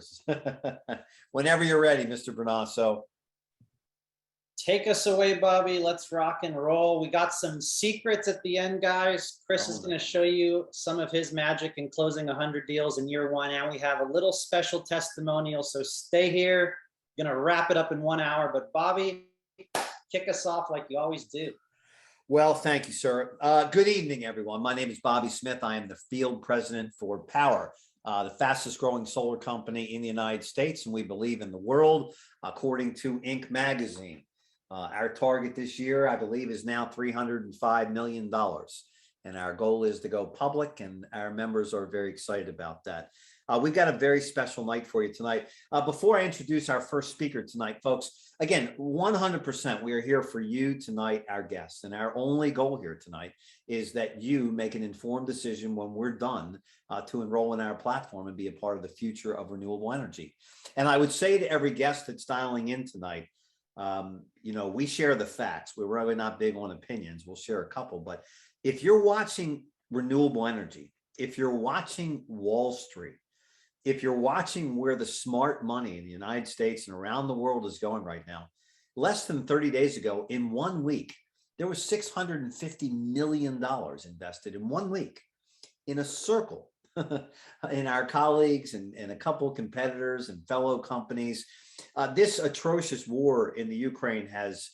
yours. Whenever you're ready, Mr. Bernasso. Take us away, Bobby. Let's rock and roll. We got some secrets at the end, guys. Chris is going to show you some of his magic in closing 100 deals in year one. And we have a little special testimonial. So stay here. Going to wrap it up in 1 hour. But Bobby, kick us off like you always do. Well, thank you, sir. Good evening, everyone. My name is Bobby Smith. I am the field president for Power, the fastest growing solar company in the United States, and we believe in the world, according to Inc. magazine. Our target this year, I believe, is now $305 million. And our goal is to go public, and our members are very excited about that. We've got a very special night for you tonight. Before I introduce our first speaker tonight, folks, again, 100%, we are here for you tonight, our guests. And our only goal here tonight is that you make an informed decision when we're done to enroll in our platform and be a part of the future of renewable energy. And I would say to every guest that's dialing in tonight, you know, we share the facts. We're really not big on opinions. We'll share a couple, but if you're watching renewable energy, if you're watching Wall Street, if you're watching where the smart money in the United States and around the world is going right now, less than 30 days ago, in 1 week, there was $650 million invested in 1 week in a circle in our colleagues and a couple of competitors and fellow companies. This atrocious war in the Ukraine has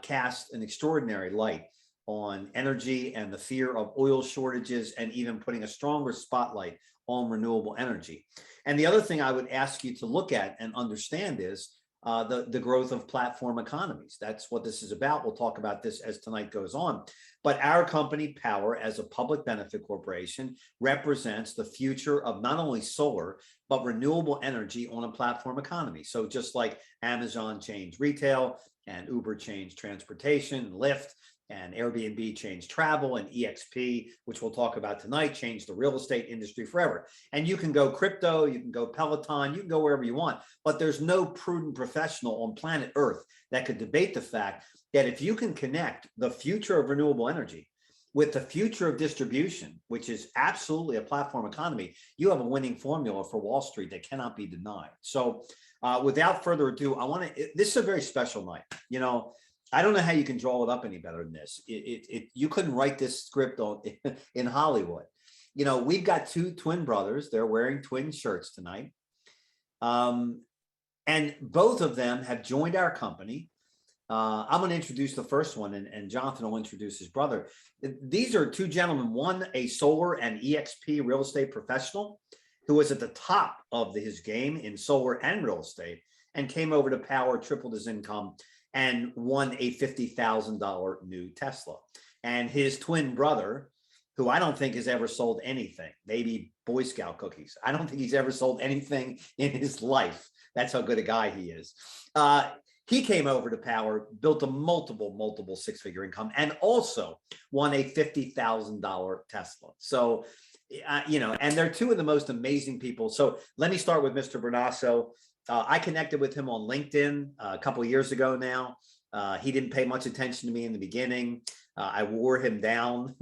cast an extraordinary light on energy and the fear of oil shortages, and even putting a stronger spotlight on renewable energy. And the other thing I would ask you to look at and understand is the growth of platform economies. That's what this is about. We'll talk about this as tonight goes on. But our company, Power, as a public benefit corporation, represents the future of not only solar, but renewable energy on a platform economy. So just like Amazon changed retail, and Uber changed transportation, Lyft, and Airbnb changed travel, and EXP, which we'll talk about tonight, changed the real estate industry forever. And you can go crypto, you can go Peloton, you can go wherever you want, but there's no prudent professional on planet Earth that could debate the fact that if you can connect the future of renewable energy with the future of distribution, which is absolutely a platform economy, you have a winning formula for Wall Street that cannot be denied. So without further ado, this is a very special night. You know, I don't know how you can draw it up any better than this. You couldn't write this script in Hollywood. You know, we've got two twin brothers. They're wearing twin shirts tonight. And both of them have joined our company. I'm going to introduce the first one, and Jonathan will introduce his brother. These are two gentlemen, one a solar and EXP real estate professional who was at the top of his game in solar and real estate, and came over to Power, tripled his income, and won a $50,000 new Tesla. And his twin brother, who I don't think has ever sold anything, maybe Boy Scout cookies. I don't think he's ever sold anything in his life. That's how good a guy he is. He came over to Power, built a multiple six-figure income, and also won a $50,000 Tesla. So, you know, and they're two of the most amazing people. So let me start with Mr. Bernasso. I connected with him on LinkedIn a couple of years ago now. He didn't pay much attention to me in the beginning. I wore him down,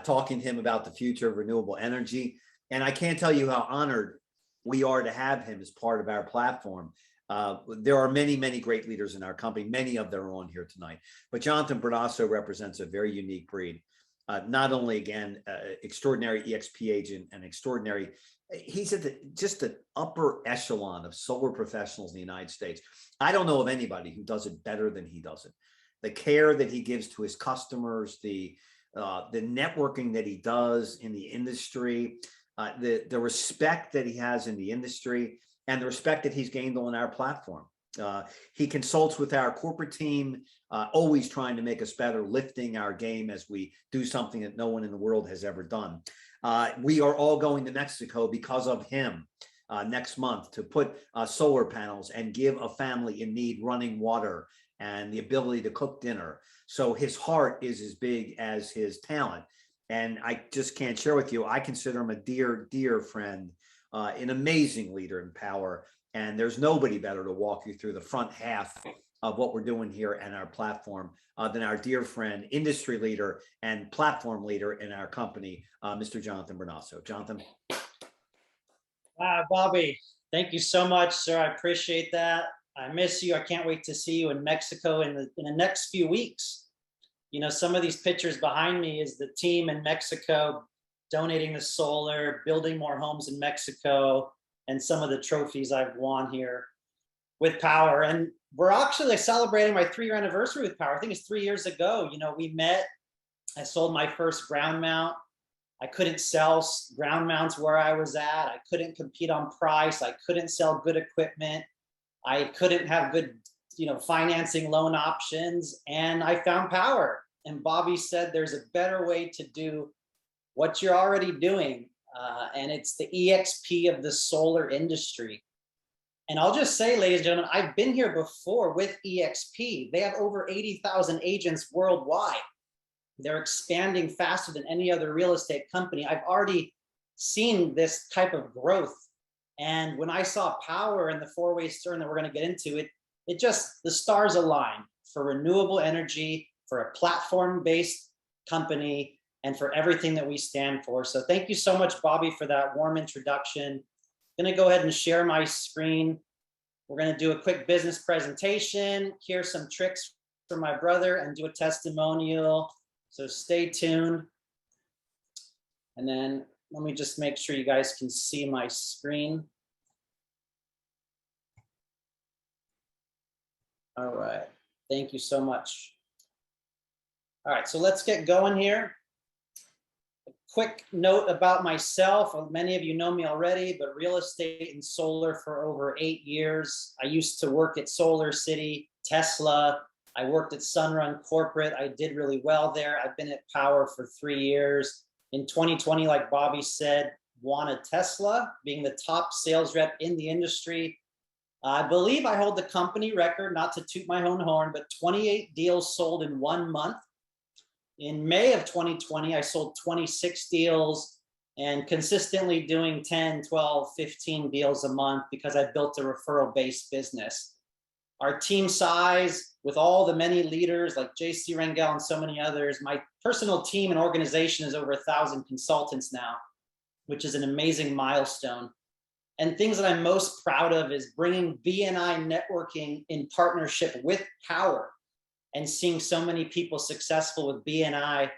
talking to him about the future of renewable energy. And I can't tell you how honored we are to have him as part of our platform. There are many great leaders in our company. Many of them are on here tonight. But Jonathan Bernasso represents a very unique breed. Not only, again, extraordinary EXP agent and extraordinary, he's at just the upper echelon of solar professionals in the United States. I don't know of anybody who does it better than he does it. The care that he gives to his customers, the networking that he does in the industry, the respect that he has in the industry, and the respect that he's gained on our platform. He consults with our corporate team, always trying to make us better, lifting our game as we do something that no one in the world has ever done. We are all going to Mexico because of him next month to put solar panels and give a family in need running water and the ability to cook dinner. So his heart is as big as his talent. And I just can't share with you, I consider him a dear friend, an amazing leader in Power. And there's nobody better to walk you through the front half of what we're doing here and our platform than our dear friend, industry leader, and platform leader in our company, Mr. Jonathan Bernasso. Jonathan. Bobby, Thank you so much, sir. I appreciate that. I miss you. I can't wait to see you in Mexico in the next few weeks. You know, some of these pictures behind me is the team in Mexico donating the solar, building more homes in Mexico, and some of the trophies I've won here with Power. And we're actually celebrating my 3-year anniversary with Power. I think it's 3 years ago. You know, we met. I sold my first ground mount. I couldn't sell ground mounts where I was at. I couldn't compete on price. I couldn't sell good equipment. I couldn't have good, financing loan options. And I found Power. And Bobby said, there's a better way to do what you're already doing. And it's the EXP of the solar industry. And I'll just say, ladies and gentlemen, I've been here before with EXP. They have over 80,000 agents worldwide. They're expanding faster than any other real estate company. I've already seen this type of growth. And when I saw Power and the four-way stern that we're going to get into, it just, the stars aligned for renewable energy, for a platform-based company, and for everything that we stand for. So thank you so much, Bobby, for that warm introduction. I'm going to go ahead and share my screen. We're going to do a quick business presentation, hear some tricks from my brother, and do a testimonial. So stay tuned. And then let me just make sure you guys can see my screen. All right. Thank you so much. All right, so let's get going here. A quick note about myself. Many of you know me already, but real estate and solar for over 8 years. I used to work at Solar City, Tesla. I worked at Sunrun Corporate. I did really well there. I've been at Power for 3 years. In 2020, like Bobby said, won a Tesla, being the top sales rep in the industry. I believe I hold the company record, not to toot my own horn, but 28 deals sold in 1 month. In May of 2020, I sold 26 deals and consistently doing 10, 12, 15 deals a month because I built a referral-based business. Our team size, with all the many leaders like JC Rengel and so many others, my personal team and organization is over 1,000 consultants now, which is an amazing milestone. And things that I'm most proud of is bringing BNI networking in partnership with Power and seeing so many people successful with BNI.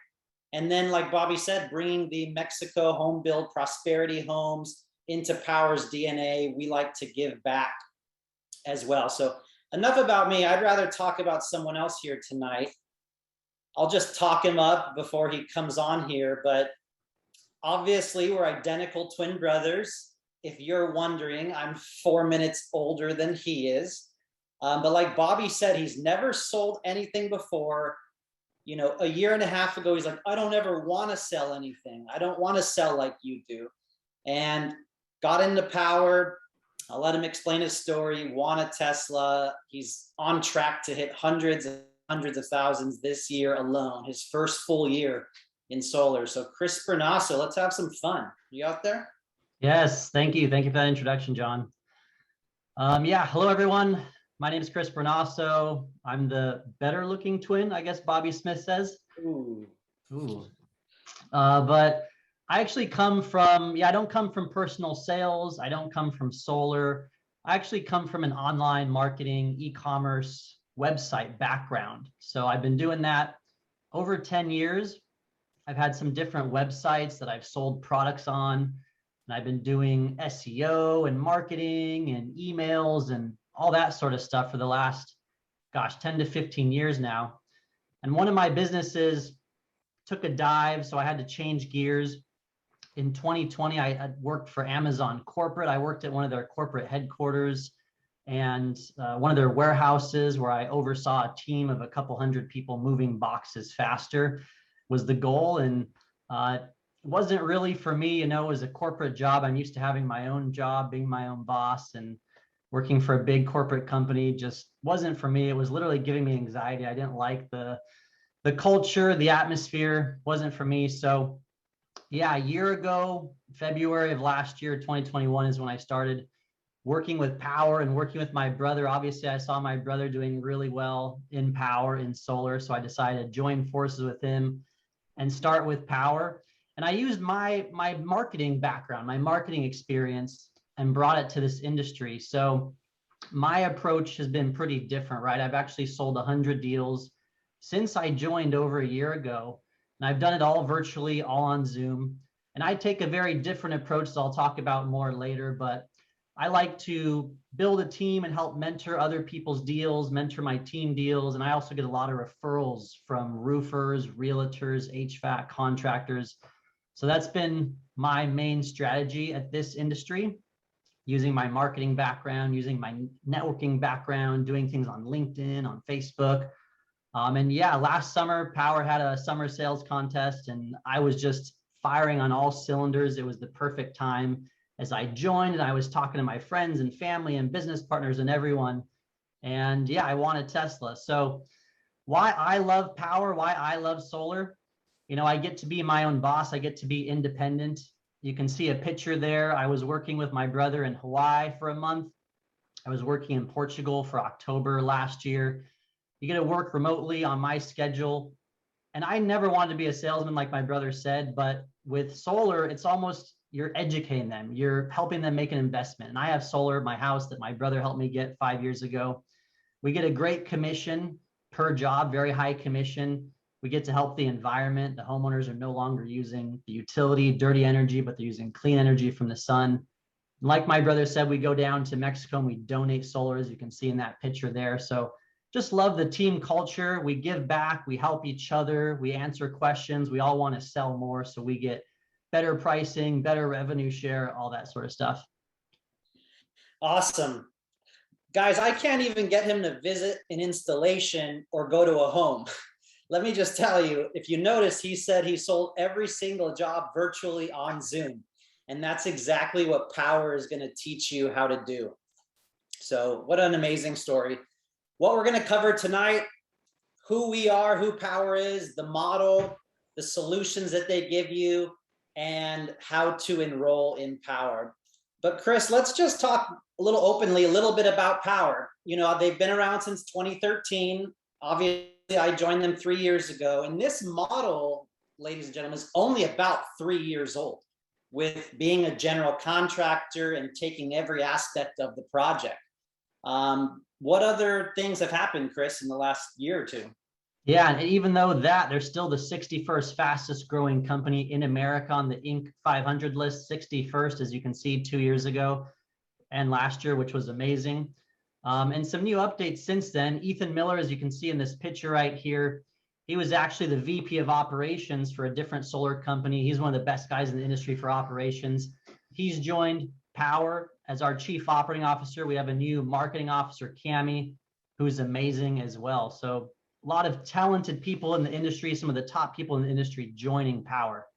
And then, like Bobby said, bringing the Mexico home build prosperity homes into Power's DNA. We like to give back as well. So enough about me. I'd rather talk about someone else here tonight. I'll just talk him up before he comes on here, but obviously we're identical twin brothers. If you're wondering, I'm 4 minutes older than he is. But like Bobby said, he's never sold anything before. You know, a year and a half ago, he's like, I don't ever want to sell anything. I don't want to sell like you do. And got into Power. I'll let him explain his story. Won a Tesla. He's on track to hit hundreds and hundreds of thousands this year alone, his first full year in solar. So Chris Bernasso, let's have some fun. You out there? Yes, thank you. Thank you for that introduction, John. Hello, everyone. My name is Chris Bernasso. I'm the better looking twin, I guess Bobby Smith says. Ooh. But I actually come from, I don't come from personal sales. I don't come from solar. I actually come from an online marketing, e-commerce website background. So I've been doing that over 10 years. I've had some different websites that I've sold products on, and I've been doing SEO and marketing and emails and all that sort of stuff for the last, 10 to 15 years now. And one of my businesses took a dive, so I had to change gears. In 2020, I worked for Amazon corporate. I worked at one of their corporate headquarters and one of their warehouses where I oversaw a team of a couple hundred people moving boxes faster was the goal. And it wasn't really for me, it was a corporate job. I'm used to having my own job, being my own boss, and working for a big corporate company just wasn't for me. It was literally giving me anxiety. I didn't like the culture, the atmosphere wasn't for me. So a year ago, February of last year, 2021 is when I started working with Power and working with my brother. Obviously, I saw my brother doing really well in Power, in solar. So I decided to join forces with him and start with Power. And I used my marketing background, my marketing experience and brought it to this industry. So my approach has been pretty different, right? I've actually sold 100 deals since I joined over a year ago, and I've done it all virtually, all on Zoom. And I take a very different approach that I'll talk about more later, but I like to build a team and help mentor other people's deals, mentor my team deals. And I also get a lot of referrals from roofers, realtors, HVAC contractors. So that's been my main strategy at this industry, using my marketing background, using my networking background, doing things on LinkedIn, on Facebook. And yeah, last summer, Power had a summer sales contest, and I was just firing on all cylinders. It was the perfect time as I joined, and I was talking to my friends and family and business partners and everyone. And yeah, I won a Tesla. So why I love Power, why I love solar, I get to be my own boss. I get to be independent. You can see a picture there. I was working with my brother in Hawaii for a month. I was working in Portugal for October last year. You get to work remotely on my schedule. And I never wanted to be a salesman, like my brother said, but with solar, it's almost you're educating them. You're helping them make an investment. And I have solar at my house that my brother helped me get 5 years ago. We get a great commission per job, very high commission. We get to help the environment. The homeowners are no longer using the utility, dirty energy, but they're using clean energy from the sun. And like my brother said, we go down to Mexico and we donate solar, as you can see in that picture there. So just love the team culture. We give back, we help each other, we answer questions. We all want to sell more, so we get better pricing, better revenue share, all that sort of stuff. Awesome. Guys, I can't even get him to visit an installation or go to a home. Let me just tell you, if you notice, he said he sold every single job virtually on Zoom. And that's exactly what Power is going to teach you how to do. So what an amazing story. What we're going to cover tonight, who we are, who Power is, the model, the solutions that they give you, and how to enroll in Power. But Chris, let's just talk a little openly, a little bit about Power. They've been around since 2013. Obviously, I joined them 3 years ago. And this model, ladies and gentlemen, is only about 3 years old, with being a general contractor and taking every aspect of the project. What other things have happened, Chris, in the last year or two? Yeah, and even though that, they're still the 61st fastest growing company in America on the Inc. 500 list, 61st, as you can see, 2 years ago and last year, which was amazing. And some new updates since then. Ethan Miller, as you can see in this picture right here, he was actually the VP of operations for a different solar company. He's one of the best guys in the industry for operations. He's joined Power as our chief operating officer. We have a new marketing officer, Cami, who's amazing as well. So a lot of talented people in the industry, some of the top people in the industry joining Power.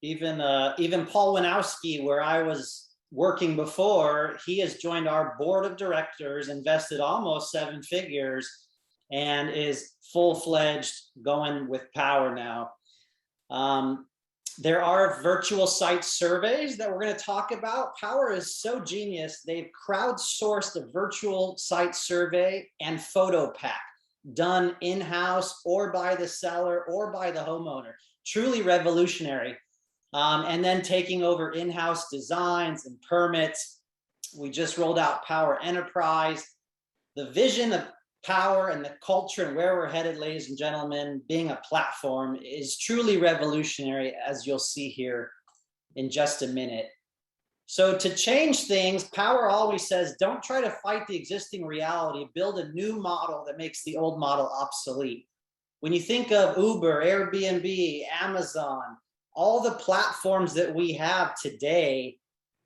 Even Paul Winowski, where I was working before, he has joined our board of directors, invested almost 7 figures, and is full-fledged going with Power now. There are virtual site surveys that we're going to talk about. Power is so genius. They've crowdsourced a virtual site survey and photo pack done in-house or by the seller or by the homeowner. Truly revolutionary. And then taking over in-house designs and permits. We just rolled out Power Enterprise. The vision of Power and the culture and where we're headed, ladies and gentlemen, being a platform is truly revolutionary, as you'll see here in just a minute. So to change things, Power always says, don't try to fight the existing reality, build a new model that makes the old model obsolete. When you think of Uber, Airbnb, Amazon, all the platforms that we have today,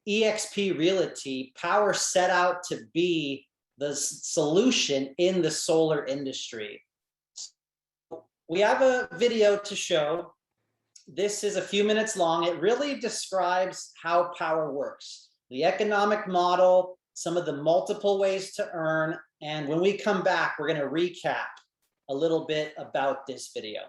eXp Realty, Power set out to be the solution in the solar industry. We have a video to show. This is a few minutes long. It really describes how Power works, the economic model, some of the multiple ways to earn. And when we come back, we're going to recap a little bit about this video.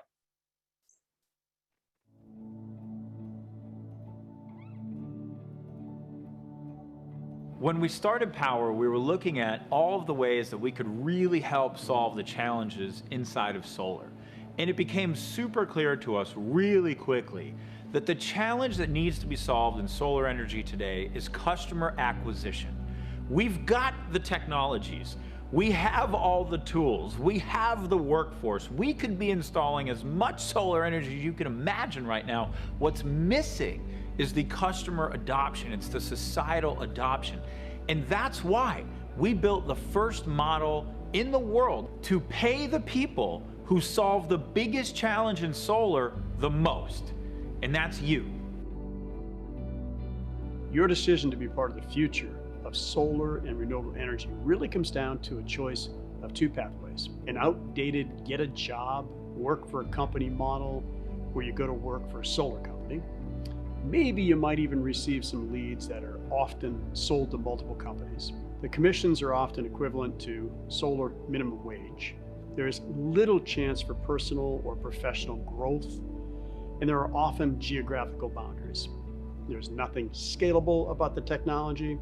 When we started Power, we were looking at all of the ways that we could really help solve the challenges inside of solar. And it became super clear to us really quickly that the challenge that needs to be solved in solar energy today is customer acquisition. We've got the technologies. We have all the tools. We have the workforce. We could be installing as much solar energy as you can imagine right now. What's missing is the customer adoption. It's the societal adoption. And that's why we built the first model in the world to pay the people who solve the biggest challenge in solar the most, and that's you. Your decision to be part of the future of solar and renewable energy really comes down to a choice of two pathways: an outdated get a job, work for a company model where you go to work for a solar company. Maybe you might even receive some leads that are often sold to multiple companies. The commissions are often equivalent to solar minimum wage. There is little chance for personal or professional growth, and there are often geographical boundaries. There's nothing scalable about the technology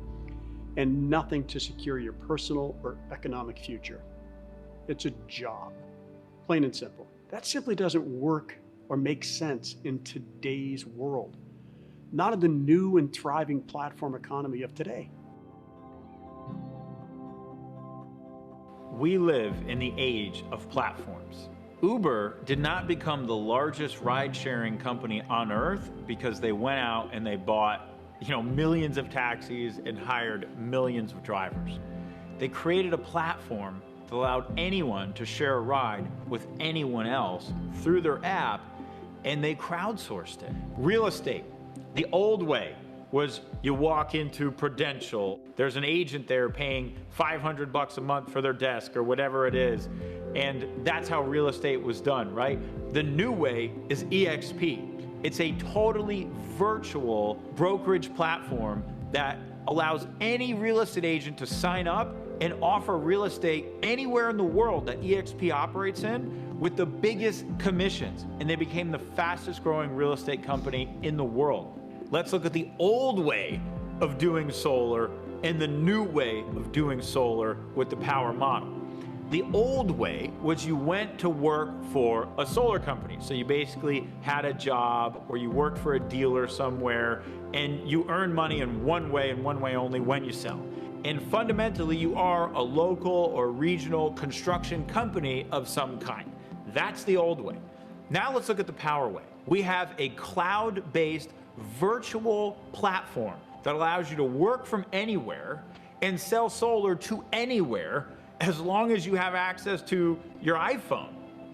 and nothing to secure your personal or economic future. It's a job, plain and simple. That simply doesn't work or make sense in today's world, not in the new and thriving platform economy of today. We live in the age of platforms. Uber did not become the largest ride-sharing company on earth because they went out and they bought, millions of taxis and hired millions of drivers. They created a platform that allowed anyone to share a ride with anyone else through their app, and they crowdsourced it. Real estate, the old way was you walk into Prudential, there's an agent there paying $500 a month for their desk or whatever it is, and that's how real estate was done, right? The new way is EXP. It's a totally virtual brokerage platform that allows any real estate agent to sign up and offer real estate anywhere in the world that EXP operates in with the biggest commissions, and they became the fastest growing real estate company in the world. Let's look at the old way of doing solar and the new way of doing solar with the power model. The old way was you went to work for a solar company. So you basically had a job or you worked for a dealer somewhere and you earn money in one way and one way only when you sell. And fundamentally, you are a local or regional construction company of some kind. That's the old way. Now let's look at the power way. We have a cloud-based virtual platform that allows you to work from anywhere and sell solar to anywhere as long as you have access to your iPhone,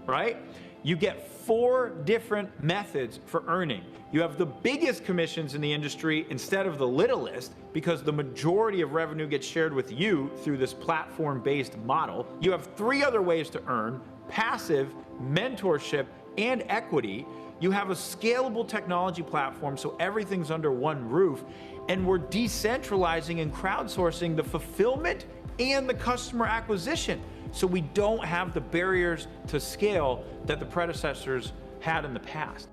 right? You get 4 different methods for earning. You have the biggest commissions in the industry instead of the littlest because the majority of revenue gets shared with you through this platform-based model. You have 3 other ways to earn: passive, mentorship, and equity. You have a scalable technology platform so everything's under one roof, and we're decentralizing and crowdsourcing the fulfillment and the customer acquisition so we don't have the barriers to scale that the predecessors had in the past.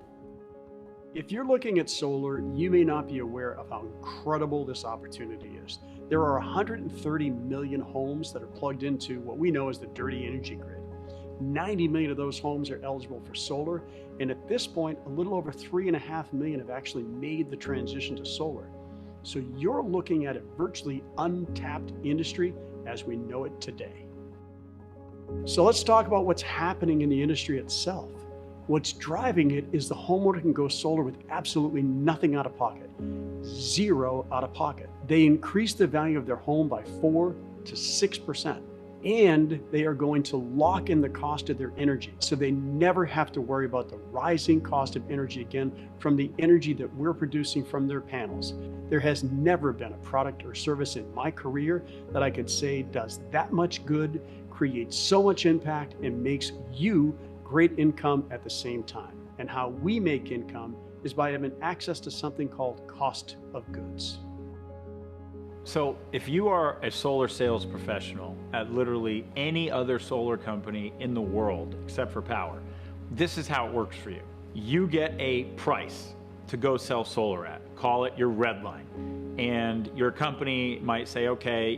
If you're looking at solar, you may not be aware of how incredible this opportunity is. There are 130 million homes that are plugged into what we know as the dirty energy grid. 90 million of those homes are eligible for solar, and at this point, a little over 3.5 million have actually made the transition to solar. So you're looking at a virtually untapped industry as we know it today. So let's talk about what's happening in the industry itself. What's driving it is the homeowner can go solar with absolutely nothing out of pocket, 0 out of pocket. They increase the value of their home by 4 to 6%. And they are going to lock in the cost of their energy. So they never have to worry about the rising cost of energy again from the energy that we're producing from their panels. There has never been a product or service in my career that I could say does that much good, creates so much impact, and makes you great income at the same time. And how we make income is by having access to something called cost of goods. So if you are a solar sales professional at literally any other solar company in the world except for power, this is how it works for you. You get a price to go sell solar at, call it your red line. And your company might say, okay,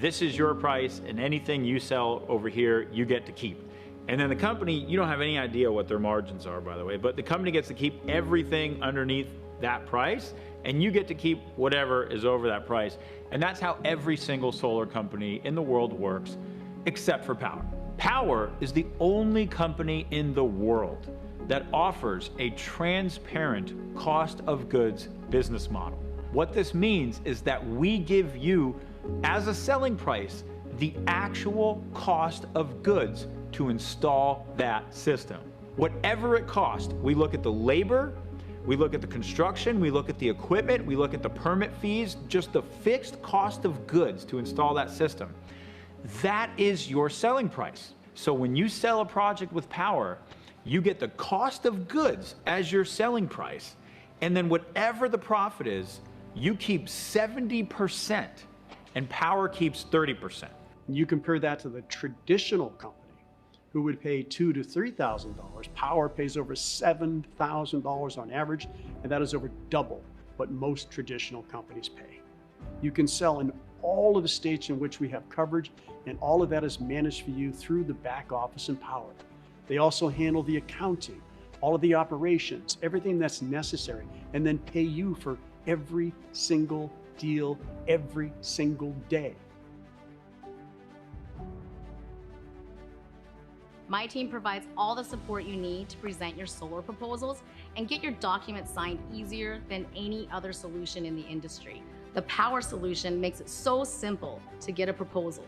this is your price and anything you sell over here, you get to keep. And then the company, you don't have any idea what their margins are, by the way, but the company gets to keep everything underneath that price, and you get to keep whatever is over that price. And that's how every single solar company in the world works, except for Power. Power is the only company in the world that offers a transparent cost of goods business model. What this means is that we give you, as a selling price, the actual cost of goods to install that system. Whatever it costs, we look at the labor, we look at the construction, we look at the equipment, we look at the permit fees, just the fixed cost of goods to install that system. That is your selling price. So when you sell a project with Power, you get the cost of goods as your selling price, and then whatever the profit is, you keep 70% and Power keeps 30%. You compare that to the traditional company who would pay $2,000 to $3,000. Power pays over $7,000 on average, and that is over double what most traditional companies pay. You can sell in all of the states in which we have coverage, and all of that is managed for you through the back office in Power. They also handle the accounting, all of the operations, everything that's necessary, and then pay you for every single deal, every single day. My team provides all the support you need to present your solar proposals and get your documents signed easier than any other solution in the industry. The Power solution makes it so simple to get a proposal.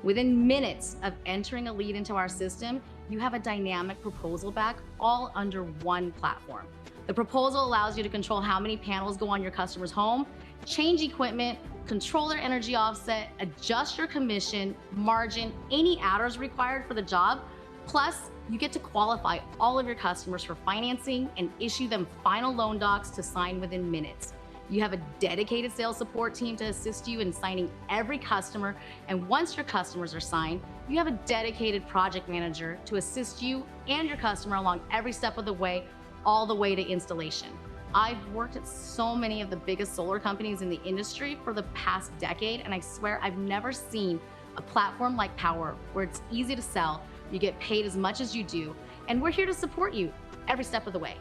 Within minutes of entering a lead into our system, you have a dynamic proposal back all under one platform. The proposal allows you to control how many panels go on your customer's home, change equipment, control their energy offset, adjust your commission, margin, any adders required for the job. Plus, you get to qualify all of your customers for financing and issue them final loan docs to sign within minutes. You have a dedicated sales support team to assist you in signing every customer, and once your customers are signed, you have a dedicated project manager to assist you and your customer along every step of the way, all the way to installation. I've worked at so many of the biggest solar companies in the industry for the past decade, and I swear I've never seen a platform like Power where it's easy to sell, you get paid as much as you do, and we're here to support you every step of the way.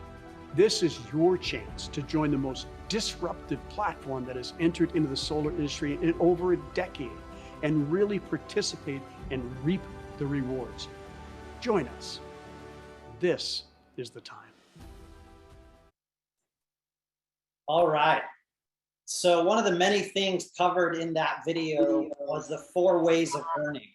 This is your chance to join the most disruptive platform that has entered into the solar industry in over a decade and really participate and reap the rewards. Join us. This is the time. All right. So one of the many things covered in that video was the 4 ways of earning.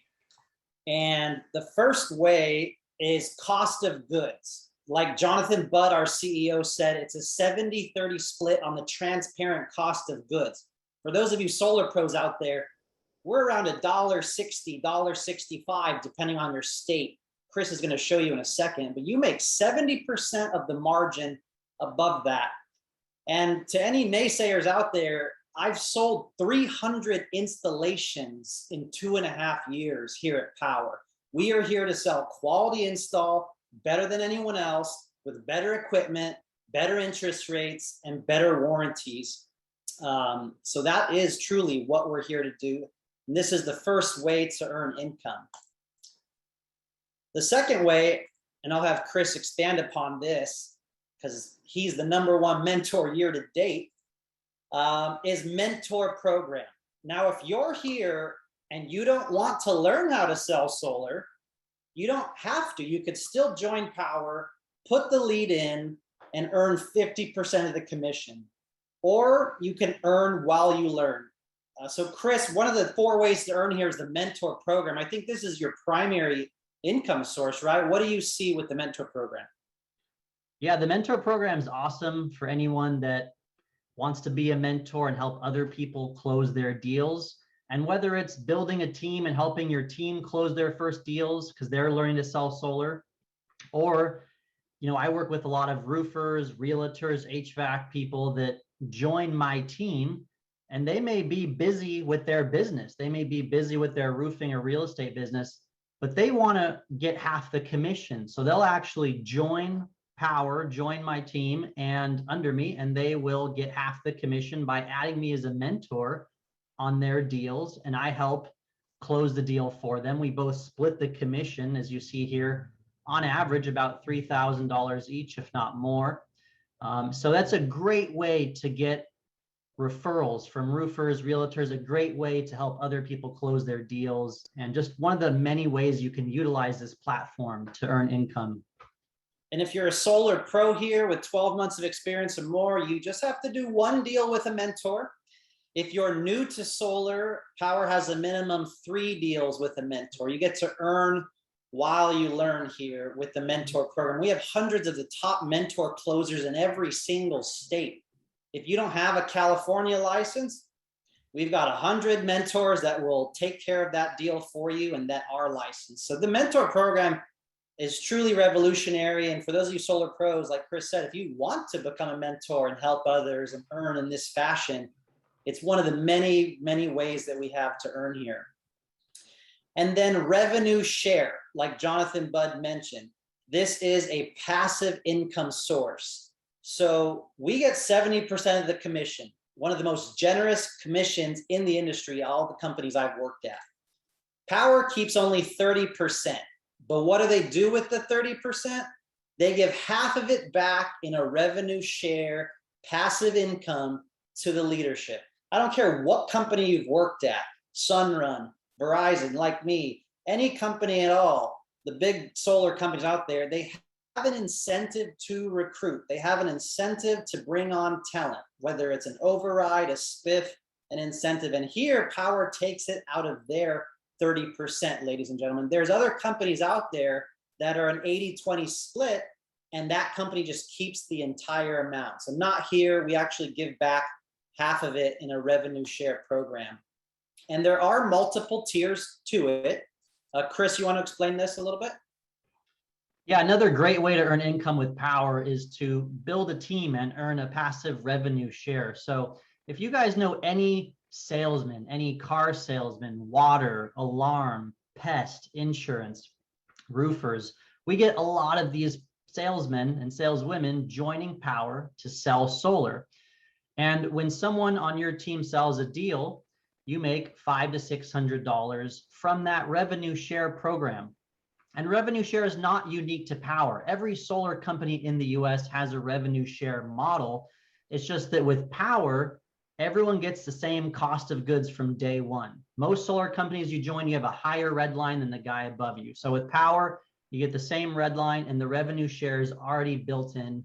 And the first way is cost of goods. Like Jonathan Budd, our CEO, said, it's a 70-30 split on the transparent cost of goods. For those of you solar pros out there, we're around $1.60, $1.65, depending on your state. Chris is going to show you in a second, but you make 70% of the margin above that. And to any naysayers out there, I've sold 300 installations in 2.5 years here at Power. We are here to sell quality install, better than anyone else, with better equipment, better interest rates, and better warranties. So that is truly what we're here to do. And this is the first way to earn income. The second way, and I'll have Chris expand upon this because he's the #1 mentor year to date, is mentor program. Now, if you're here and you don't want to learn how to sell solar, you don't have to. You could still join Power, put the lead in, and earn 50% of the commission. Or you can earn while you learn. So Chris, one of the 4 ways to earn here is the mentor program. I think this is your primary income source, right? What do you see with the mentor program? Yeah, the mentor program is awesome for anyone that wants to be a mentor and help other people close their deals. And whether it's building a team and helping your team close their first deals because they're learning to sell solar, or, I work with a lot of roofers, realtors, HVAC people that join my team, and they may be busy with their business. They may be busy with their roofing or real estate business, but they want to get half the commission. So they'll actually join Power, join my team and under me, and they will get half the commission by adding me as a mentor on their deals, and I help close the deal for them. We both split the commission, as you see here, on average about $3,000 each, if not more. So that's a great way to get referrals from roofers, realtors, a great way to help other people close their deals, and just one of the many ways you can utilize this platform to earn income. And if you're a solar pro here with 12 months of experience or more, you just have to do one deal with a mentor. If you're new to solar, Power has a minimum 3 deals with a mentor. You get to earn while you learn here with the mentor program. We have hundreds of the top mentor closers in every single state. If you don't have a California license, we've got 100 mentors that will take care of that deal for you and that are licensed. So the mentor program is truly revolutionary. And for those of you solar pros, like Chris said, if you want to become a mentor and help others and earn in this fashion, it's one of the many, many ways that we have to earn here. And then revenue share, like Jonathan Budd mentioned, this is a passive income source. So we get 70% of the commission, one of the most generous commissions in the industry, all the companies I've worked at. Power keeps only 30%. But what do they do with the 30%? They give half of it back in a revenue share, passive income to the leadership. I don't care what company you've worked at, Sunrun, Verizon, like me, any company at all, the big solar companies out there, they have an incentive to recruit. They have an incentive to bring on talent, whether it's an override, a spiff, an incentive. And here, Power takes it out of their 30%, ladies and gentlemen. There's other companies out there that are an 80-20 split, and that company just keeps the entire amount. So not here. We actually give back half of it in a revenue share program. And there are multiple tiers to it. Chris, you want to explain this a little bit? Yeah, another great way to earn income with Power is to build a team and earn a passive revenue share. So if you guys know any salesman, any car salesman, water, alarm, pest, insurance, roofers, we get a lot of these salesmen and saleswomen joining Power to sell solar. And when someone on your team sells a deal, you make $500 to $600 from that revenue share program. And revenue share is not unique to Power. Every solar company in the US has a revenue share model. It's just that with Power, everyone gets the same cost of goods from day one. Most solar companies you join, you have a higher red line than the guy above you. So with Power, you get the same red line and the revenue share is already built in.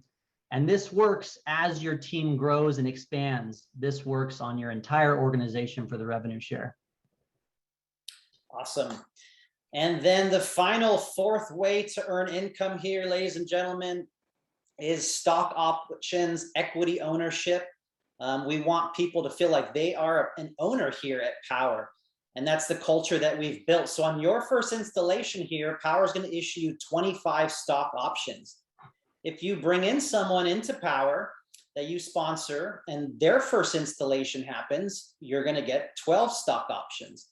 And this works as your team grows and expands. This works on your entire organization for the revenue share. Awesome. And then the final 4th way to earn income here, ladies and gentlemen, is stock options, equity ownership. We want people to feel like they are an owner here at Power. And that's the culture that we've built. So on your first installation here, Power is going to issue you 25 stock options. If you bring in someone into Power that you sponsor and their first installation happens, you're going to get 12 stock options.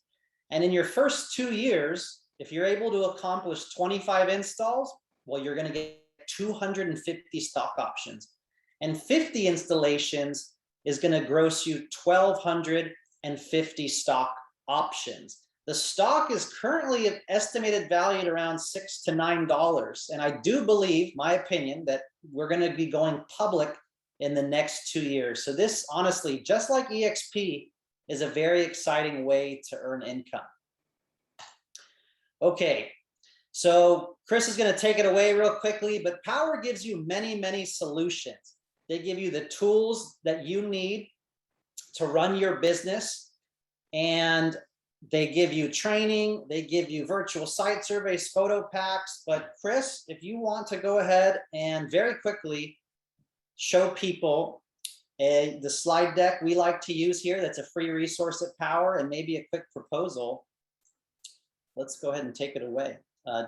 And in your first 2 years, if you're able to accomplish 25 installs, well, you're going to get 250 stock options. And 50 installations is going to gross you 1,250 stock options. The stock is currently estimated valued around $6 to $9. And I do believe, my opinion, that we're going to be going public in the next 2 years. So this, honestly, just like EXP, is a very exciting way to earn income. Okay, so Chris is going to take it away real quickly, but Power gives you many, many solutions. They give you the tools that you need to run your business, and they give you training, they give you virtual site surveys, photo packs. But Chris, if you want to go ahead and very quickly show people the slide deck we like to use here, that's a free resource at Power, and maybe a quick proposal. Let's go ahead and take it away.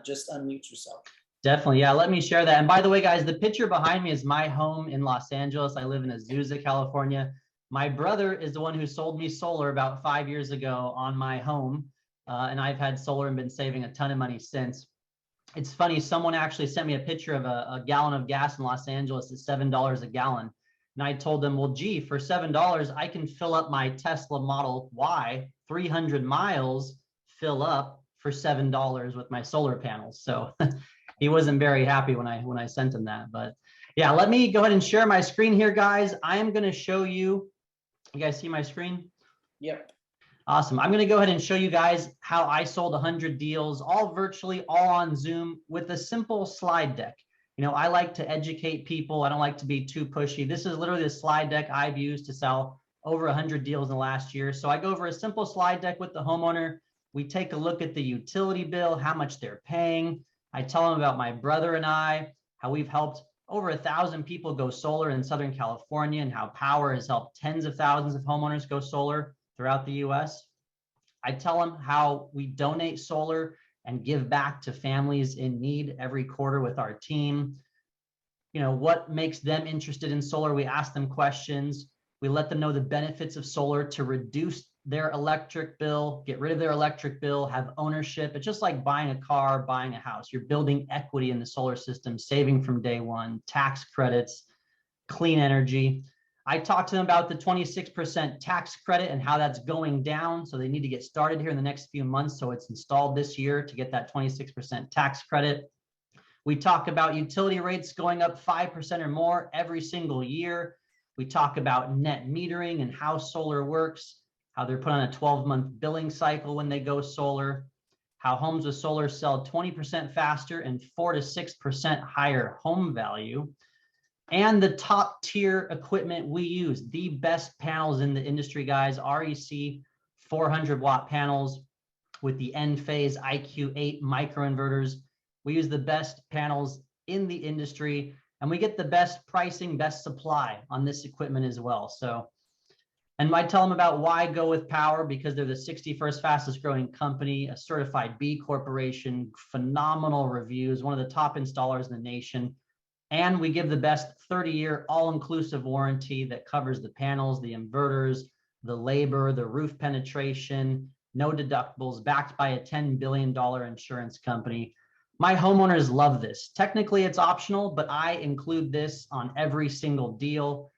Just unmute yourself. Definitely. Yeah, let me share that. And by the way, guys, the picture behind me is my home in Los Angeles. I live in Azusa, California. My brother is the one who sold me solar about 5 years ago on my home. And I've had solar and been saving a ton of money since. It's funny, someone actually sent me a picture of a gallon of gas in Los Angeles at $7 a gallon. And I told them, well, gee, for $7, I can fill up my Tesla Model Y 300 miles, fill up for $7 with my solar panels. So he wasn't very happy when I sent him that. But yeah, let me go ahead and share my screen here, guys. I am going to show you. You guys see my screen? Yep. Awesome. I'm going to go ahead and show you guys how I sold 100 deals, all virtually, all on Zoom with a simple slide deck. You know, I like to educate people. I don't like to be too pushy. This is literally the slide deck I've used to sell over 100 deals in the last year. So I go over a simple slide deck with the homeowner. We take a look at the utility bill, how much they're paying. I tell them about my brother and I, how we've helped over 1,000 people go solar in Southern California, and how Power has helped tens of thousands of homeowners go solar throughout the US. I tell them how we donate solar and give back to families in need every quarter with our team. You know, what makes them interested in solar? We ask them questions. We let them know the benefits of solar to reduce their electric bill, get rid of their electric bill, have ownership. It's just like buying a car, buying a house. You're building equity in the solar system, saving from day one, tax credits, clean energy. I talked to them about the 26% tax credit and how that's going down. So they need to get started here in the next few months. So it's installed this year to get that 26% tax credit. We talk about utility rates going up 5% or more every single year. We talk about net metering and how solar works, how they're put on a 12-month billing cycle when they go solar, how homes with solar sell 20% faster and 4 to 6% higher home value, and the top tier equipment we use, the best panels in the industry, guys, REC 400 watt panels with the N-phase IQ8 microinverters. We use the best panels in the industry, and we get the best pricing, best supply on this equipment as well. So, and I tell them about why go with Power, because they're the 61st fastest growing company, a certified B Corporation, phenomenal reviews, one of the top installers in the nation. And we give the best 30-year all-inclusive warranty that covers the panels, the inverters, the labor, the roof penetration, no deductibles, backed by a $10 billion insurance company. My homeowners love this. Technically, it's optional, but I include this on every single deal,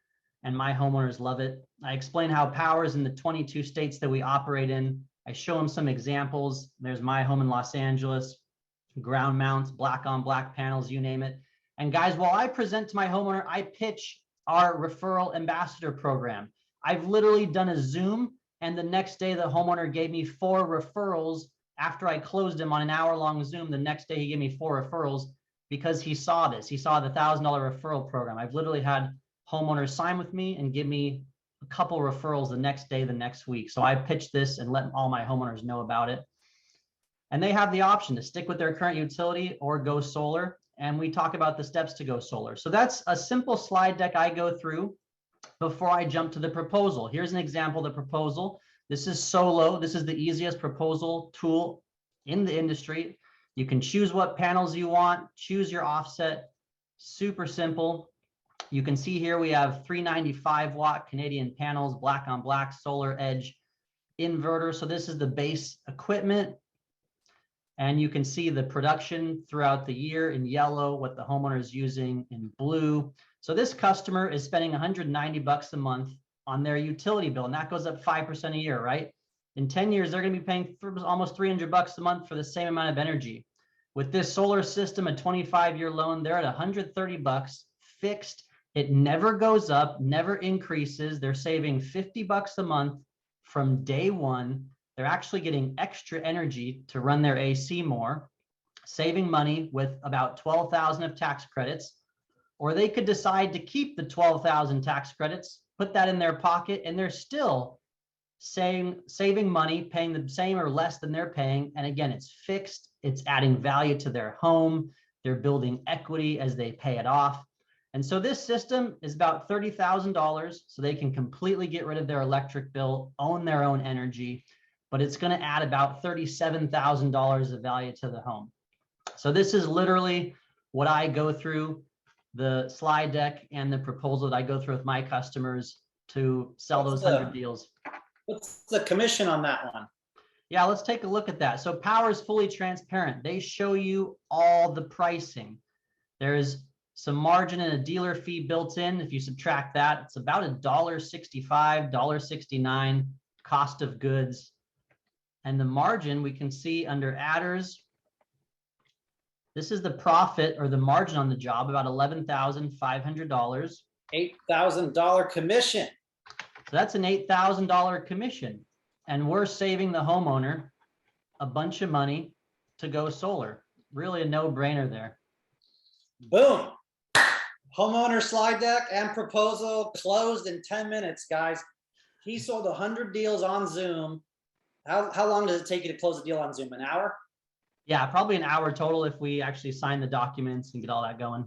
and my homeowners love it. I explain how Power is in the 22 states that we operate in. I show them some examples. There's my home in Los Angeles, ground mounts, black on black panels, you name it. And guys, while I present to my homeowner, I pitch our referral ambassador program. I've literally done a Zoom, and the next day the homeowner gave me 4 referrals. After I closed him on an hour-long Zoom, the next day he gave me 4 referrals because he saw this. He saw the $1,000 referral program. I've literally had homeowners sign with me and give me a couple referrals the next day, the next week. So I pitched this and let all my homeowners know about it. And they have the option to stick with their current utility or go solar. And we talk about the steps to go solar. So that's a simple slide deck I go through before I jump to the proposal. Here's an example of the proposal. This is Solo. This is the easiest proposal tool in the industry. You can choose what panels you want, choose your offset, super simple. You can see here we have 395 watt Canadian panels, black on black, solar edge inverter. So this is the base equipment. And you can see the production throughout the year in yellow, what the homeowner is using in blue. So this customer is spending $190 a month on their utility bill, and that goes up 5% a year, right? In 10 years, they're going to be paying almost $300 a month for the same amount of energy. With this solar system, a 25-year loan, they're at $130 fixed. It never goes up, never increases. They're saving $50 a month from day one. They're actually getting extra energy to run their AC more, saving money with about $12,000 of tax credits. Or they could decide to keep the $12,000 tax credits, put that in their pocket, and they're still saving money, paying the same or less than they're paying. And again, it's fixed. It's adding value to their home. They're building equity as they pay it off. And so this system is about $30,000, so they can completely get rid of their electric bill, own their own energy, but it's going to add about $37,000 of value to the home. So this is literally what I go through, the slide deck and the proposal that I go through with my customers to sell those 100 deals. What's the commission on that one? Yeah, let's take a look at that. So Power is fully transparent. They show you all the pricing. There's some margin and a dealer fee built in. If you subtract that, it's about $1.65, $1.69 cost of goods. And the margin we can see under adders This is the profit or the margin on the job, about $11,500. $8,000 commission. So that's an $8,000 commission. And we're saving the homeowner a bunch of money to go solar. Really a no-brainer there. Boom. Homeowner slide deck and proposal closed in 10 minutes, guys. He sold 100 deals on Zoom. How long does it take you to close a deal on Zoom? An hour? Yeah, probably an hour total if we actually sign the documents and get all that going.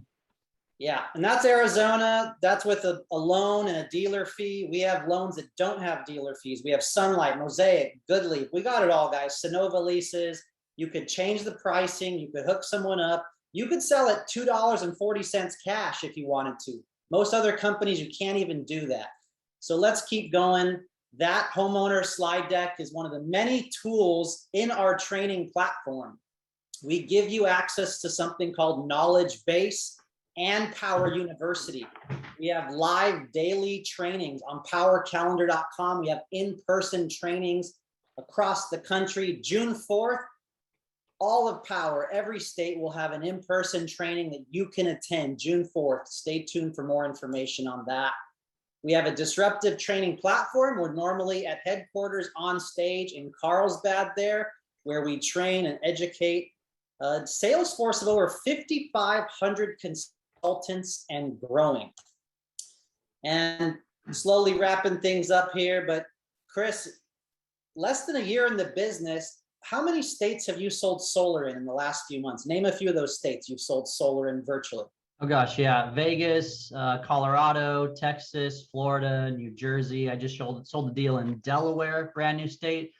Yeah, and that's Arizona. That's with a loan and a dealer fee. We have loans that don't have dealer fees. We have Sunlight, Mosaic, Goodleaf. We got it all, guys. Sonova leases. You could change the pricing. You could hook someone up. You could sell at $2.40 cash if you wanted to. Most other companies, you can't even do that. So let's keep going. That homeowner slide deck is one of the many tools in our training platform. We give you access to something called Knowledge Base and Power University. We have live daily trainings on powercalendar.com. We have in-person trainings across the country. June 4th, all of Power, every state will have an in-person training that you can attend June 4th. Stay tuned for more information on that. We have a disruptive training platform. We're normally at headquarters on stage in Carlsbad there, where we train and educate a sales force of over 5,500 consultants and growing. And slowly wrapping things up here, but Chris, less than a year in the business, how many states have you sold solar in the last few months? Name a few of those states you've sold solar in virtually. Oh gosh, yeah. Vegas, Colorado, Texas, Florida, New Jersey. I just sold a deal in Delaware, brand new state.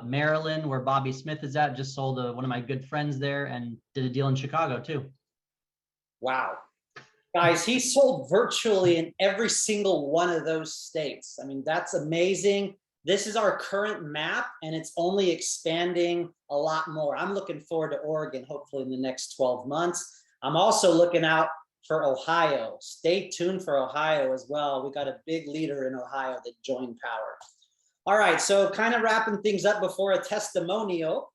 Maryland, where Bobby Smith is at, just sold one of my good friends there, and did a deal in Chicago too. Wow. Guys, he sold virtually in every single one of those states. I mean, that's amazing. This is our current map, and it's only expanding a lot more. I'm looking forward to Oregon, hopefully in the next 12 months. I'm also looking out for Ohio. Stay tuned for Ohio as well. We got a big leader in Ohio that joined Power. All right, so kind of wrapping things up before a testimonial.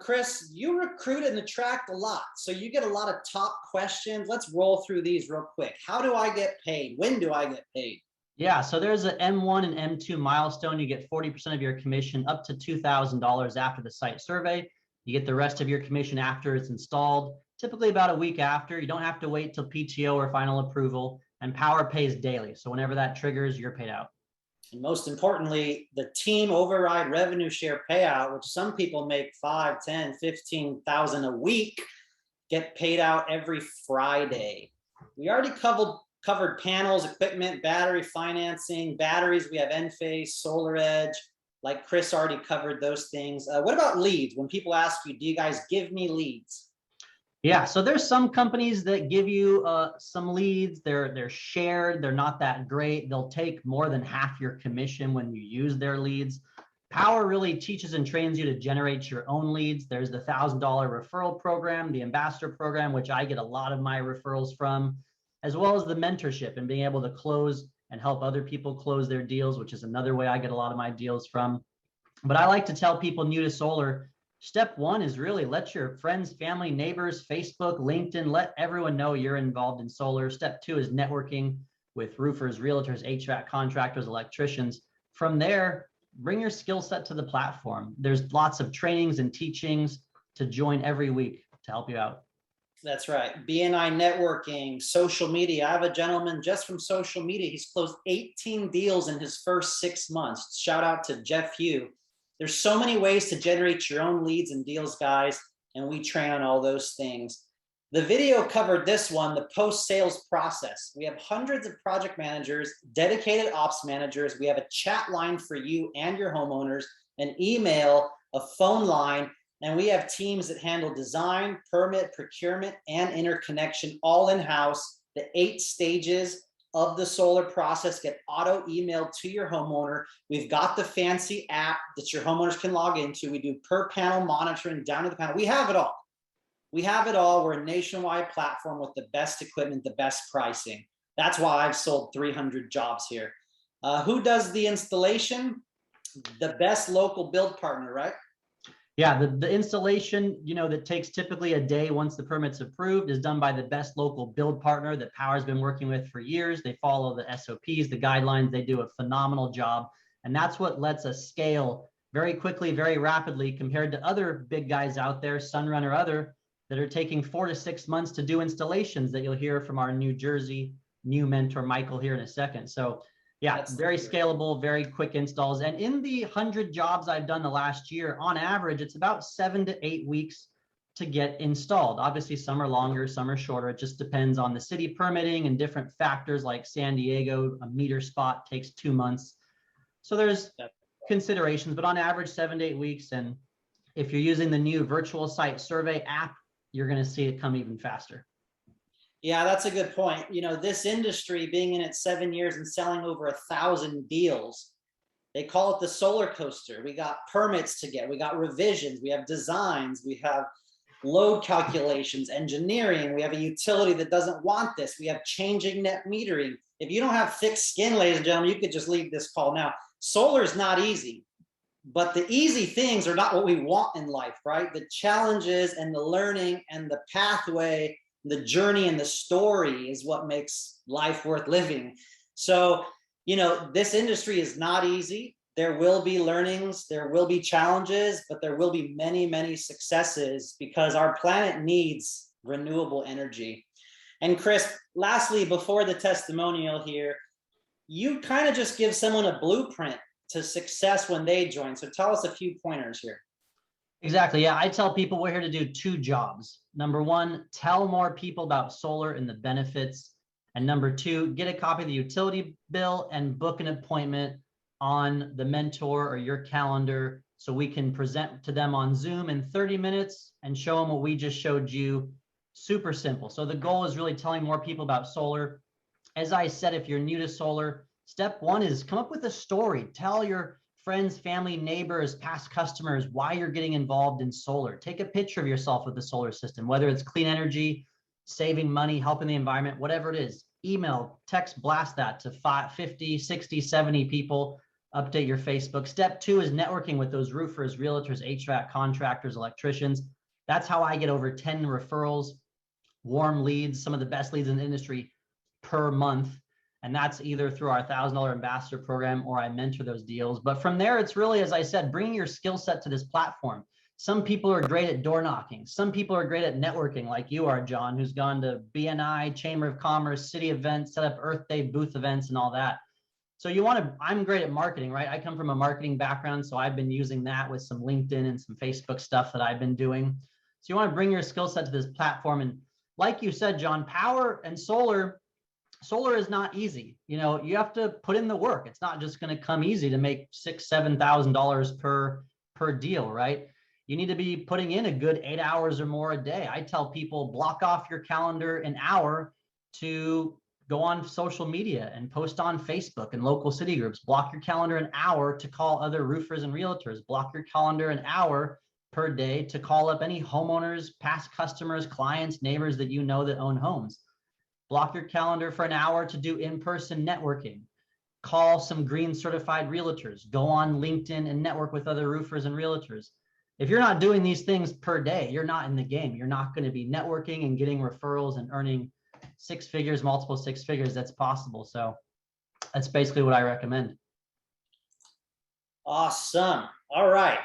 Chris, you recruit and attract a lot, so you get a lot of top questions. Let's roll through these real quick. How do I get paid? When do I get paid? Yeah, so there's an M1 and M2 milestone. You get 40% of your commission up to $2,000 after the site survey. You get the rest of your commission after it's installed, typically about a week after. You don't have to wait till PTO or final approval, and Power pays daily. So whenever that triggers, you're paid out. And most importantly, the team override revenue share payout, which some people make 5, 10, 15,000 a week, get paid out every Friday. We already covered panels, equipment, battery financing, batteries. We have Enphase, Solar Edge. Like Chris already covered those things. What about leads? When people ask you, do you guys give me leads? Yeah, so there's some companies that give you some leads. They're shared. They're not that great. They'll take more than half your commission when you use their leads. Power really teaches and trains you to generate your own leads. There's the $1,000 referral program, the ambassador program, which I get a lot of my referrals from, as well as the mentorship and being able to close and help other people close their deals, which is another way I get a lot of my deals from. But I like to tell people new to solar, step one is really let your friends, family, neighbors, Facebook, LinkedIn, let everyone know you're involved in solar. Step two is networking with roofers, realtors, HVAC contractors, electricians. From there, bring your skill set to the platform. There's lots of trainings and teachings to join every week to help you out. That's right. BNI networking, social media. I have a gentleman just from social media. He's closed 18 deals in his first 6 months. Shout out to Jeff Hugh. There's so many ways to generate your own leads and deals, guys, and we train on all those things. The video covered this one, the post-sales process. We have hundreds of project managers, dedicated ops managers. We have a chat line for you and your homeowners, an email, a phone line, and we have teams that handle design, permit, procurement, and interconnection all in-house. The 8 stages of the solar process get auto emailed to your homeowner. We've got the fancy app that your homeowners can log into. We do per panel monitoring down to the panel. We have it all. We have it all. We're a nationwide platform with the best equipment, the best pricing. That's why I've sold 300 jobs here. Who does the installation? The best local build partner, right? Yeah, the installation, that takes typically a day once the permit's approved, is done by the best local build partner that Power's been working with for years. They follow the SOPs, the guidelines. They do a phenomenal job. And that's what lets us scale very quickly, very rapidly compared to other big guys out there, Sunrun or other, that are taking 4 to 6 months to do installations that you'll hear from our New Jersey new mentor, Michael, here in a second. So yeah, That's very great. scalable, very quick installs. And in the 100 jobs I've done the last year, on average, it's about 7 to 8 weeks to get installed. Obviously, some are longer, some are shorter. It just depends on the city permitting and different factors, like San Diego, a meter spot takes 2 months. So there's considerations, but on average, 7 to 8 weeks. And if you're using the new virtual site survey app, you're going to see it come even faster. Yeah, that's a good point. This industry, being in it 7 years and selling over 1,000 deals, they call it the solar coaster. We got permits to get, we got revisions, we have designs, we have load calculations, engineering, we have a utility that doesn't want this, we have changing net metering. If you don't have thick skin, ladies and gentlemen, you could just leave this call now. Solar is not easy, but the easy things are not what we want in life, right? The challenges and the learning and the pathway, the journey and the story is what makes life worth living. So, this industry is not easy. There will be learnings, there will be challenges, but there will be many, many successes because our planet needs renewable energy. And Chris, lastly, before the testimonial here, you kind of just give someone a blueprint to success when they join. So tell us a few pointers here. Exactly. Yeah, I tell people we're here to do 2 jobs. Number 1, tell more people about solar and the benefits. And number 2, get a copy of the utility bill and book an appointment on the mentor or your calendar so we can present to them on Zoom in 30 minutes and show them what we just showed you. Super simple. So the goal is really telling more people about solar. As I said, if you're new to solar, step 1 is come up with a story. Tell your friends, family, neighbors, past customers why you're getting involved in solar. Take a picture of yourself with the solar system, whether it's clean energy, saving money, helping the environment, whatever it is. Email, text, blast that to 50, 60, 70 people. Update your Facebook. Step 2 is networking with those roofers, realtors, HVAC contractors, electricians. That's how I get over 10 referrals, warm leads, some of the best leads in the industry per month. And that's either through our $1,000 ambassador program or I mentor those deals. But from there, it's really, as I said, bringing your skill set to this platform. Some people are great at door knocking. Some people are great at networking like you are, John, who's gone to BNI, Chamber of Commerce, city events, set up Earth Day booth events and all that. So I'm great at marketing, right? I come from a marketing background, so I've been using that with some LinkedIn and some Facebook stuff that I've been doing. So you want to bring your skill set to this platform. And like you said, John, power and solar is not easy. You have to put in the work. It's not just going to come easy to make $6,000, $7,000 per deal, right? You need to be putting in a good 8 hours or more a day. I tell people block off your calendar an hour to go on social media and post on Facebook and local city groups. Block your calendar an hour to call other roofers and realtors. Block your calendar an hour per day to call up any homeowners, past customers, clients, neighbors that you know that own homes. Block your calendar for an hour to do in-person networking. Call some green certified realtors. Go on LinkedIn and network with other roofers and realtors. If you're not doing these things per day, you're not in the game. You're not going to be networking and getting referrals and earning 6 figures, multiple 6 figures. That's possible. So that's basically what I recommend. Awesome. All right.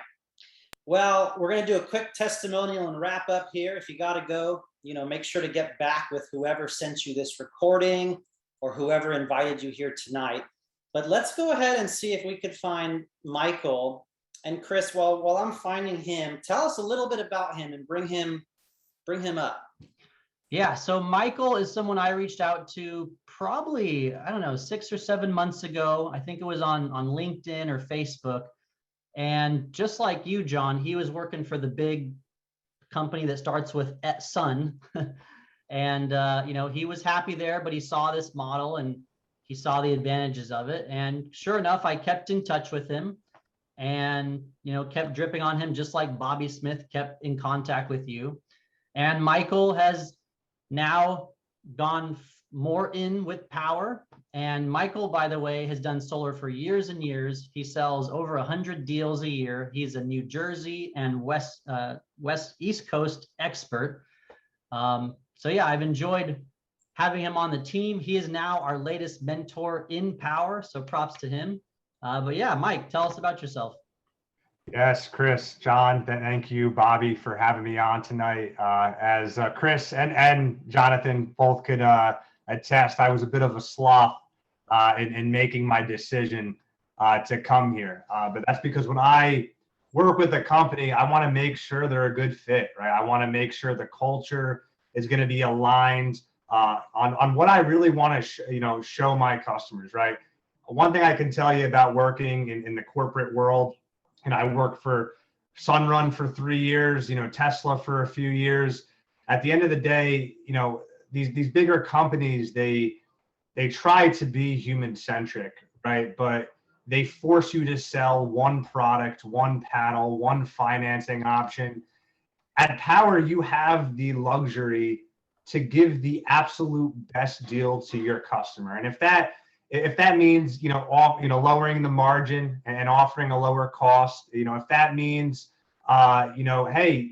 Well, we're going to do a quick testimonial and wrap up here. If you got to go, make sure to get back with whoever sent you this recording or whoever invited you here tonight. But let's go ahead and see if we could find Michael. And Chris, while I'm finding him, tell us a little bit about him and bring him up. Yeah, so Michael is someone I reached out to probably, 6 or 7 months ago. I think it was on LinkedIn or Facebook. And just like you, John, he was working for the big company that starts with Sun. And, he was happy there, but he saw this model and he saw the advantages of it. And sure enough, I kept in touch with him and, kept dripping on him, just like Bobby Smith kept in contact with you. And Michael has now gone more in with Power. And Michael, by the way, has done solar for years and years. He sells over 100 deals a year. He's a New Jersey and East Coast expert. So yeah, I've enjoyed having him on the team. He is now our latest mentor in Power, so props to him. But yeah, Mike, tell us about yourself. Yes, Chris, John, thank you, Bobby, for having me on tonight. As Chris and Jonathan both could attest, I was a bit of a sloth in making my decision to come here. But that's because when I work with a company, I want to make sure they're a good fit, right? I want to make sure the culture is going to be aligned on what I really want to show my customers, right? One thing I can tell you about working in the corporate world, and I worked for Sunrun for 3 years, Tesla for a few years. At the end of the day, these bigger companies, they try to be human centric, right? But they force you to sell one product, one panel, one financing option. At Power, you have the luxury to give the absolute best deal to your customer. And if that means, lowering the margin and offering a lower cost, if that means, hey,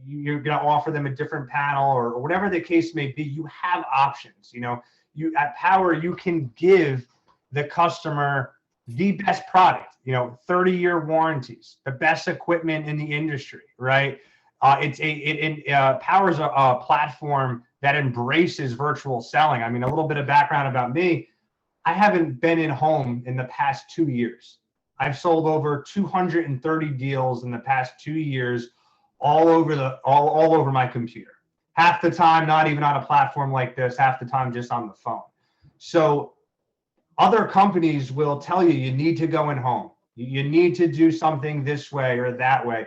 you're going to offer them a different panel or whatever the case may be, you have options. You at Power, you can give the customer the best product, 30-year warranties, the best equipment in the industry, right? Power's a platform that embraces virtual selling. I mean, a little bit of background about me. I haven't been in home in the past 2 years. I've sold over 230 deals in the past 2 years, all over my computer. Half the time, not even on a platform like this, half the time just on the phone. So other companies will tell you, you need to go in home. You need to do something this way or that way.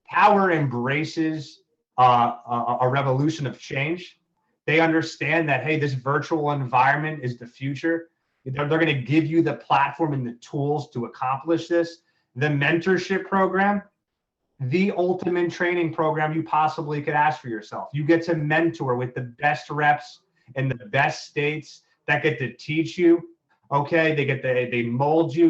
Power embraces a revolution of change. They understand that, hey, this virtual environment is the future. They're going to give you the platform and the tools to accomplish this. The mentorship program, the ultimate training program you possibly could ask for yourself. You get to mentor with the best reps in the best states that get to teach you. Okay, they mold you.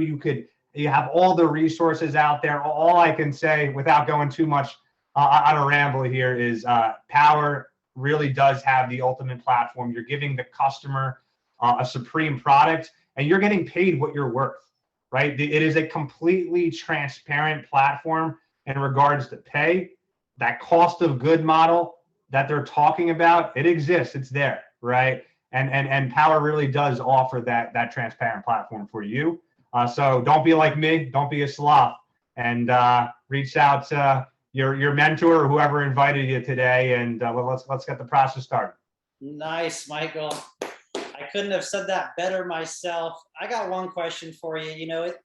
You have all the resources out there. All I can say, without going too much on a ramble here, is Power really does have the ultimate platform. You're giving the customer a supreme product, and you're getting paid what you're worth, right? It is a completely transparent platform in regards to pay. That cost of good model that they're talking about, it exists, it's there, right? And Power really does offer that transparent platform for you. So don't be like me, don't be a sloth, and reach out to your mentor or whoever invited you today, and let's get the process started. Nice, Michael. I couldn't have said that better myself. I got one question for you. It's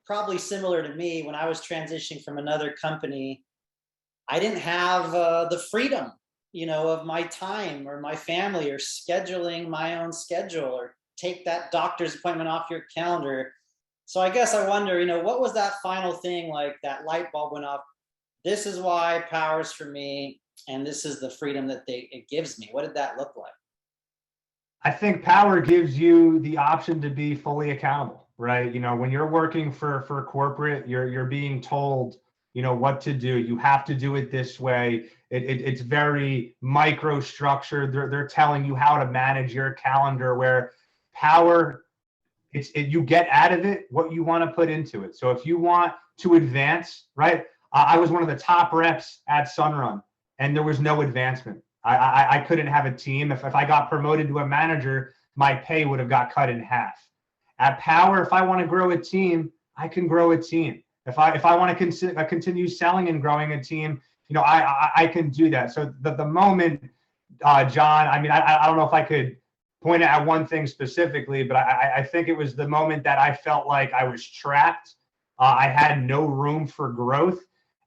probably similar to me. When I was transitioning from another company, I didn't have the freedom, of my time or my family or scheduling my own schedule or take that doctor's appointment off your calendar. So I guess I wonder, what was that final thing, like that light bulb went off? This is why Power's for me, and this is the freedom that it gives me. What did that look like? I think Power gives you the option to be fully accountable, right? When you're working for corporate, you're being told, what to do. You have to do it this way. It's very micro structured. They're telling you how to manage your calendar, where Power, you get out of it what you want to put into it. So if you want to advance, right? I was one of the top reps at Sunrun, and there was no advancement. I couldn't have a team. If I got promoted to a manager, my pay would have got cut in half. At Power, if I want to grow a team, I can grow a team. If I want to continue selling and growing a team, I can do that. So the moment, John, I mean, I don't know if I could point at one thing specifically, but I think it was the moment that I felt like I was trapped. I had no room for growth.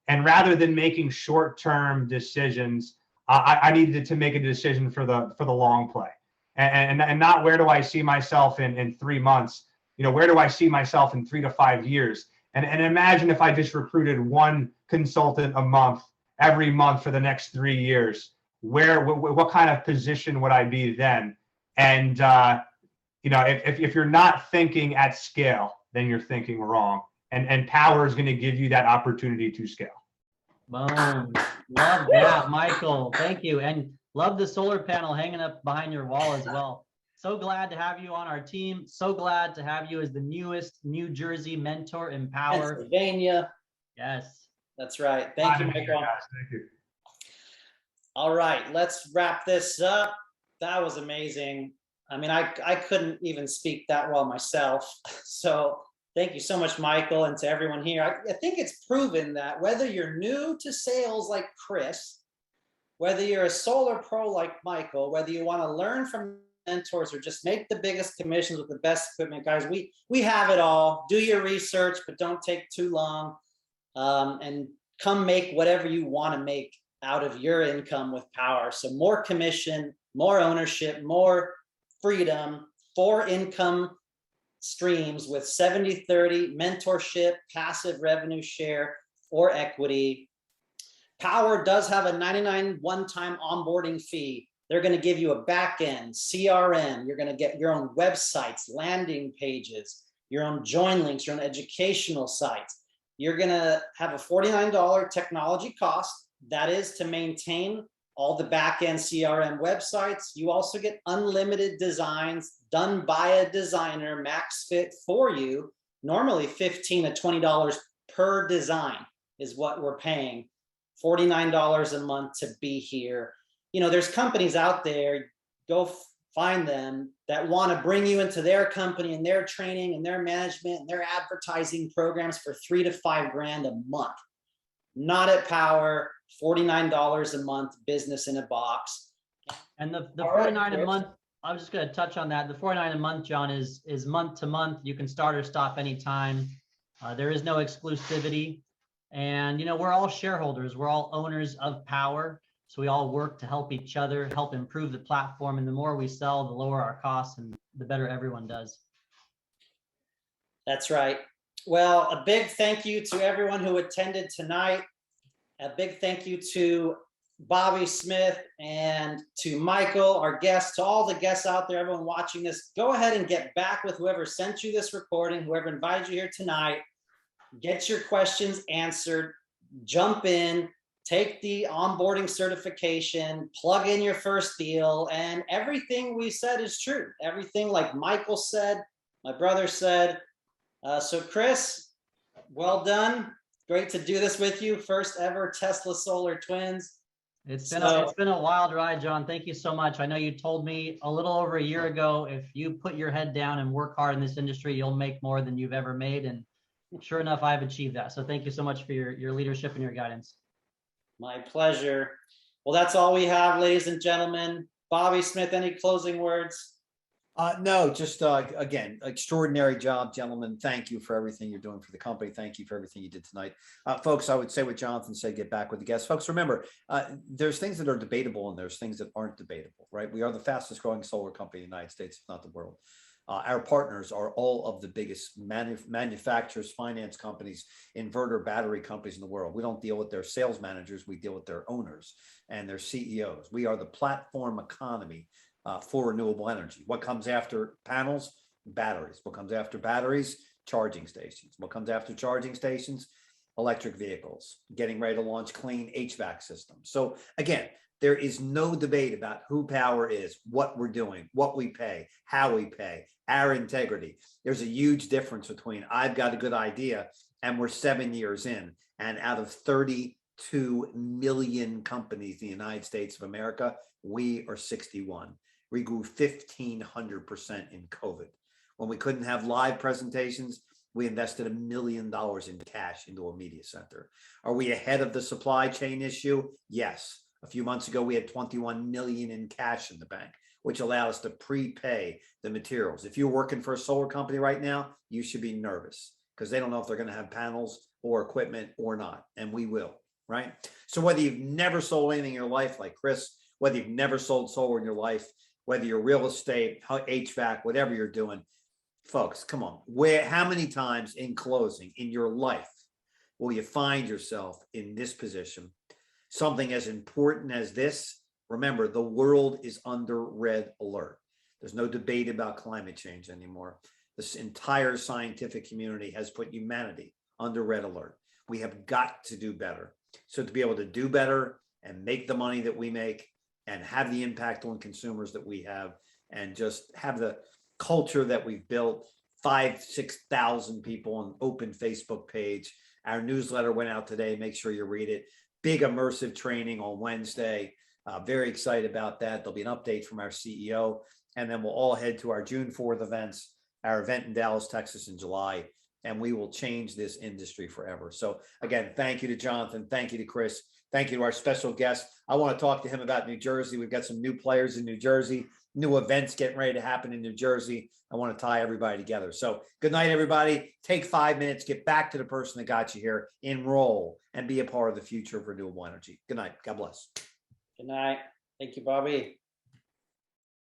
And rather than making short-term decisions, I needed to make a decision for the long play, and not where do I see myself in 3 months, where do I see myself in 3 to 5 years, and imagine if I just recruited one consultant a month, every month for the next 3 years, what kind of position would I be then? And if you're not thinking at scale, then you're thinking wrong. And power is going to give you that opportunity to scale. Boom. Love that, Michael. Thank you. And love the solar panel hanging up behind your wall as well. So glad to have you on our team. So glad to have you as the newest New Jersey mentor in power. Pennsylvania. Yes. That's right. Thank you, Michael. Thank you. All right, let's wrap this up. That was amazing. I mean, I couldn't even speak that well myself. So thank you so much, Michael, and to everyone here. I think it's proven that whether you're new to sales like Chris, whether you're a solar pro like Michael, whether you want to learn from mentors or just make the biggest commissions with the best equipment, guys, we have it all. Do your research, but don't take too long. And come make whatever you want to make out of your income with power. So more commission, more ownership, more freedom, 4 income streams with 70-30 mentorship, passive revenue share, or equity. Power does have a $99 one-time onboarding fee. They're going to give you a back end, CRM. You're going to get your own websites, landing pages, your own join links, your own educational sites. You're going to have a $49 technology cost. That is to maintain all the back-end CRM websites. You also get unlimited designs done by a designer, max fit for you. Normally $15 to $20 per design is what we're paying. $49 a month to be here. You know, there's companies out there, go find them, that want to bring you into their company and their training and their management and their advertising programs for $3 to $5 grand a month. Not at Power. $49 a month, business in a box. And the 49 a month, I was just going to touch on that. The 49 a month, John, is month to month. You can start or stop anytime. There is no exclusivity. And, you know, we're all shareholders. We're all owners of Power. So we all work to help each other, help improve the platform. And the more we sell, the lower our costs and the better everyone does. That's right. Well, a big thank you to everyone who attended tonight. A big thank you to Bobby Smith and to Michael, our guests, to all the guests out there, everyone watching this. Go ahead and get back with whoever sent you this recording, whoever invited you here tonight. Get your questions answered, jump in, take the onboarding certification, plug in your first deal, and everything we said is true. Everything like Michael said, my brother said. So Chris, well done. Great to do this with you. First ever Tesla Solar Twins. It's been a wild ride, John. Thank you so much. I know you told me a little over a year ago, if you put your head down and work hard in this industry, you'll make more than you've ever made. And sure enough, I've achieved that. So thank you so much for your leadership and your guidance. My pleasure. Well, that's all we have, ladies and gentlemen. Bobby Smith, any closing words? No, just again, extraordinary job, gentlemen. Thank you for everything you're doing for the company. Thank you for everything you did tonight. Folks, I would say what Jonathan said, get back with the guests. Folks, remember, there's things that are debatable and there's things that aren't debatable, right? We are the fastest growing solar company in the United States, if not the world. Our partners are all of the biggest manufacturers, finance companies, inverter battery companies in the world. We don't deal with their sales managers. We deal with their owners and their CEOs. We are the platform economy for renewable energy. What comes after panels? Batteries. What comes after batteries? Charging stations. What comes after charging stations? Electric vehicles. Getting ready to launch clean HVAC systems. So again, there is no debate about who Power is, what we're doing, what we pay, how we pay, our integrity. There's a huge difference between I've got a good idea and we're 7 years in, and out of 32 million companies in the United States of America, we are 61. We grew 1,500% in COVID. When we couldn't have live presentations, we invested $1 million in cash into a media center. Are we ahead of the supply chain issue? Yes. A few months ago, we had 21 million in cash in the bank, which allowed us to prepay the materials. If you're working for a solar company right now, you should be nervous because they don't know if they're going to have panels or equipment or not, and we will, right? So whether you've never sold anything in your life like Chris, whether you've never sold solar in your life, whether you're real estate, HVAC, whatever you're doing, folks, come on. How many times in closing in your life will you find yourself in this position? Something as important as this, remember, the world is under red alert. There's no debate about climate change anymore. This entire scientific community has put humanity under red alert. We have got to do better. So to be able to do better and make the money that we make and have the impact on consumers that we have, and just have the culture that we've built, 6,000 people on open Facebook page. Our newsletter went out today. Make sure you read it. Big immersive training on Wednesday. Very excited about that. There'll be an update from our CEO, and then we'll all head to our June 4th events, our event in Dallas, Texas in July, and we will change this industry forever. So again, thank you to Jonathan. Thank you to Chris. Thank you to our special guest. I want to talk to him about New Jersey. We've got some new players in New Jersey, new events getting ready to happen in New Jersey. I want to tie everybody together. So good night, everybody. Take 5 minutes, get back to the person that got you here, enroll, and be a part of the future of renewable energy. Good night. God bless. Good night. Thank you, Bobby.